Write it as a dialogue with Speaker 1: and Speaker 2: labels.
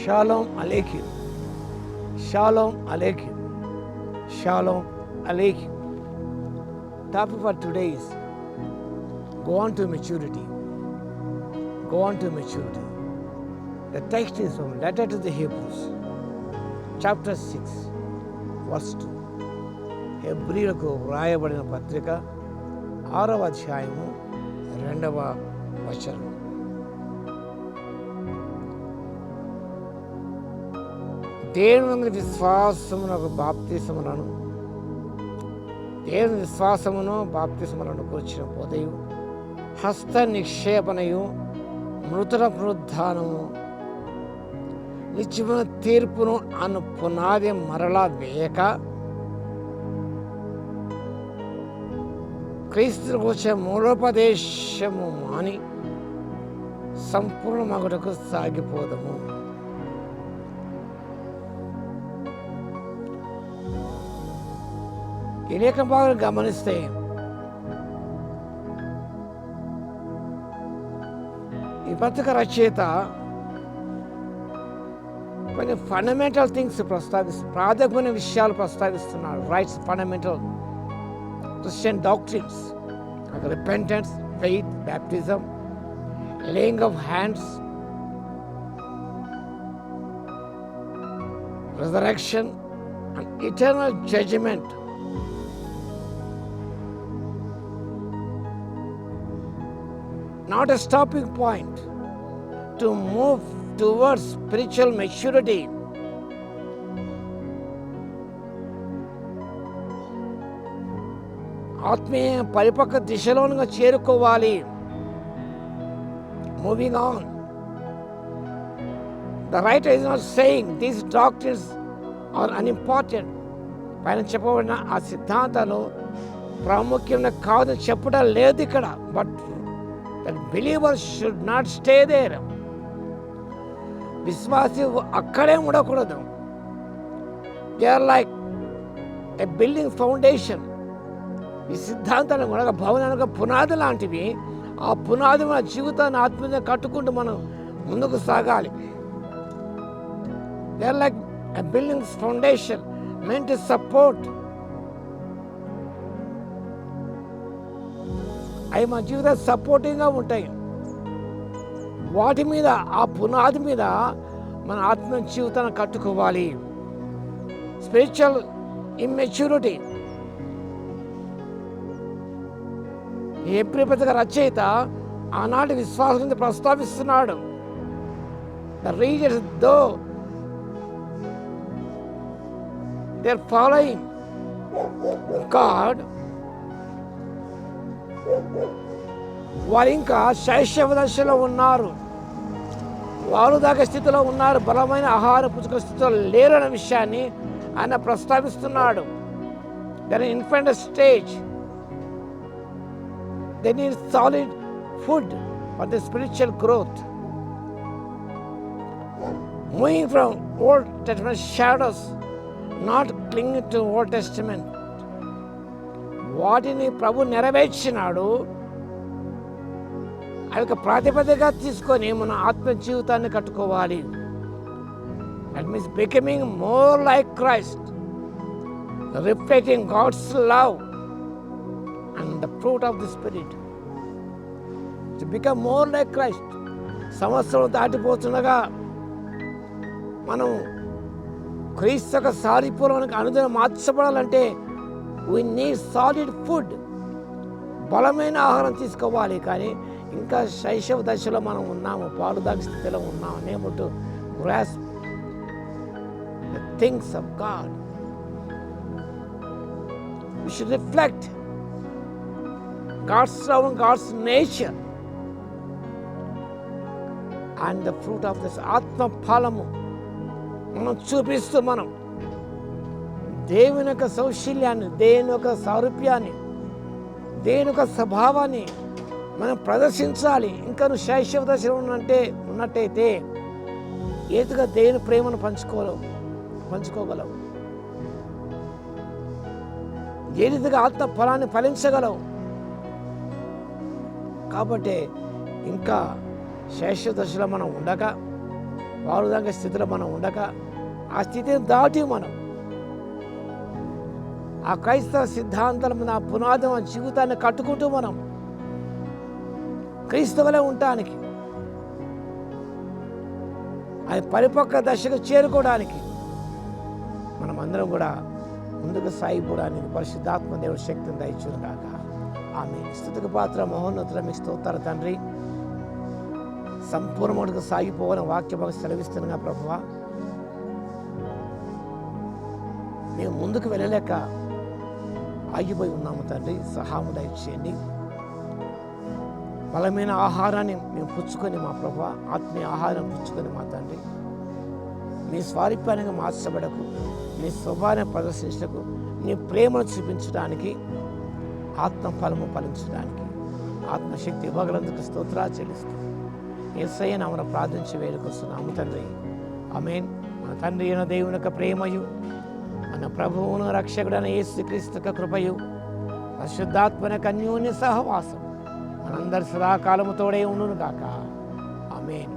Speaker 1: Shalom Aleichem. Shalom Aleichem. Shalom Aleichem. Topic for today is go on to maturity. Go on to maturity. The text is from Letter to the Hebrews, chapter 6, verse 2. హెబ్రీయులకు వ్రాయబడిన పత్రిక 6వ అధ్యాయము 2వ వచనం. దేవుని విశ్వాసమునకు బాప్తిసములను దేవుని విశ్వాసమును బాప్తిసములను కూర్చిన పోతయు హస్త నిక్షేపణయు మృతుల పునరుద్ధానము నిత్యమైన తీర్పును అను పునాది మరలా వేయక క్రీస్తు వచ్చే మూలోపదేశము మాని సంపూర్ణ మగుటకు సాగిపోదము. ఈ లేఖ భాగం గమనిస్తే ఈ పత్రిక రచయిత కొన్ని ఫండమెంటల్ థింగ్స్ ప్రాథమికమైన విషయాలు ప్రస్తావిస్తున్నాడు. Rights fundamental Christian doctrines like repentance, faith, baptism, laying of hands, resurrection, and eternal judgment. Not a stopping point to move towards spiritual maturity. ఆత్మీయ పరిపక్వ దిశలోనుగా చేరుకోవాలి. Moving on. The writer is not saying these doctrines are unimportant. పైన చెప్పబడిన ఆ సిద్ధాంతాలు ప్రాముఖ్యమైన కాదని చెప్పడం లేదు ఇక్కడ. But that believers should not stay there. విశ్వాసి అక్కడే ఉండకూడదు. They are like a building foundation. ఈ సిద్ధాంతాలు కూడా భవనానికి పునాది లాంటివి. ఆ పునాది మన జీవితాన్ని ఆత్మీయంగా కట్టుకుంటూ మనం ముందుకు సాగాలి. They are like a buildings foundation meant to support. అవి మన జీవితం సపోర్టింగ్గా ఉంటాయి. వాటి మీద ఆ పునాది మీద మన ఆత్మ జీవితాన్ని కట్టుకోవాలి. Spiritual immaturity. హెబ్రీ పత్రిక రచయిత ఆనాటి విశ్వాసం గురించి ప్రస్తావిస్తున్నాడు. The readers, though they are following God, వారు ఇంకా శైశవ దశలో ఉన్నారు. వారు దాకా స్థితిలో ఉన్నారు. బలమైన ఆహార పుచ్చుక స్థితిలో లేరు అనే విషయాన్ని ఆయన ప్రస్తావిస్తున్నాడు. They are in infant stage. They need solid food for the spiritual growth. Moving from Old Testament shadows, not clinging to Old Testament. వాటిని ప్రభు నెరవేర్చినాడు. ఆ యొక్క ప్రాతిపదికగా తీసుకొని మన ఆత్మ జీవితాన్ని కట్టుకోవాలి. That means becoming more like Christ, reflecting God's love and the fruit of the Spirit. To become more like Christ. సంవత్సరం దాటిపోతుండగా మనం క్రీస్తుకు సారిపూర్వక అనుదినం మార్చబడాలంటే we need solid food. బలమైన ఆహారం తీసుకోవాలి. కానీ ఇంకా శైశవ దశలో మనం ఉన్నాము, పాడుదాక స్థితిలో ఉన్నాము. unable to grasp the things of God. We should reflect God's love and God's nature and the fruit of this ఆత్మ ఫలము మనం చూపిస్తూ మనం దేవుని యొక్క సౌశల్యాన్ని, దేవుని యొక్క సారూప్యాన్ని, దేవుని యొక్క స్వభావాన్ని మనం ప్రదర్శించాలి. ఇంకా నువ్వు శైశవ దశలో ఉన్నట్టయితే ఏదిగా దేవుని ప్రేమను పంచుకోగలవు. ఏ రీతిగా ఆత్మ ఫలాన్ని ఫలించగలవు. కాబట్టి ఇంకా శైశవ దశలో మనం ఉండగా పారుదంగ స్థితిలో మనం ఉండక ఆ స్థితిని దాటి మనం ఆ క్రైస్తవ సిద్ధాంతాల మీద ఆ పునాది జీవితాన్ని కట్టుకుంటూ మనం క్రీస్తువులే ఉండటానికి, అది పరిపక్వ దశకు చేరుకోవడానికి మనమందరం కూడా ముందుకు సాగిపోవడానికి పరిశుద్ధాత్మ దేవుడి శక్తిని దయచేయును గాక. ఆమె స్తుతికి పాత్ర మహోన్నతుల మీకు స్తోత్రాలు తండ్రి. సంపూర్ణముగా సాగిపోవాలని వాక్యం మాకు సెలవిస్తున్నాగా ప్రభువా, మేము ముందుకు వెళ్ళలేక ఆగిపోయి ఉన్నాము తండ్రి. సహాయము దయచేయండి. బలమైన ఆహారాన్ని మేము పుచ్చుకొని మా ప్రభువా, ఆత్మీయ ఆహారం పుచ్చుకొని మా తండ్రి మీ స్వారూప్యానికి మార్చబడకు, నీ స్వభావాన్ని ప్రదర్శించకు, నీ ప్రేమను చూపించడానికి, ఆత్మ ఫలము ఫలించడానికి ఆత్మశక్తి ఇవ్వగలందుకు స్తోత్రాలు చెల్లిస్తాం. యేసయ్య నామమున ప్రార్థించి వేడుకొస్తున్నాము తండ్రి. ఆమేన్. మన తండ్రి అయిన దేవుని యొక్క ప్రేమయు, మన ప్రభువును రక్షకుడైన యేసుక్రీస్తు యొక్క కృపయు, పరిశుద్ధాత్మ యొక్క అన్యోన్య సహవాసం మనందరి సదాకాలము తోడే ఉండును గాక. ఆమేన్.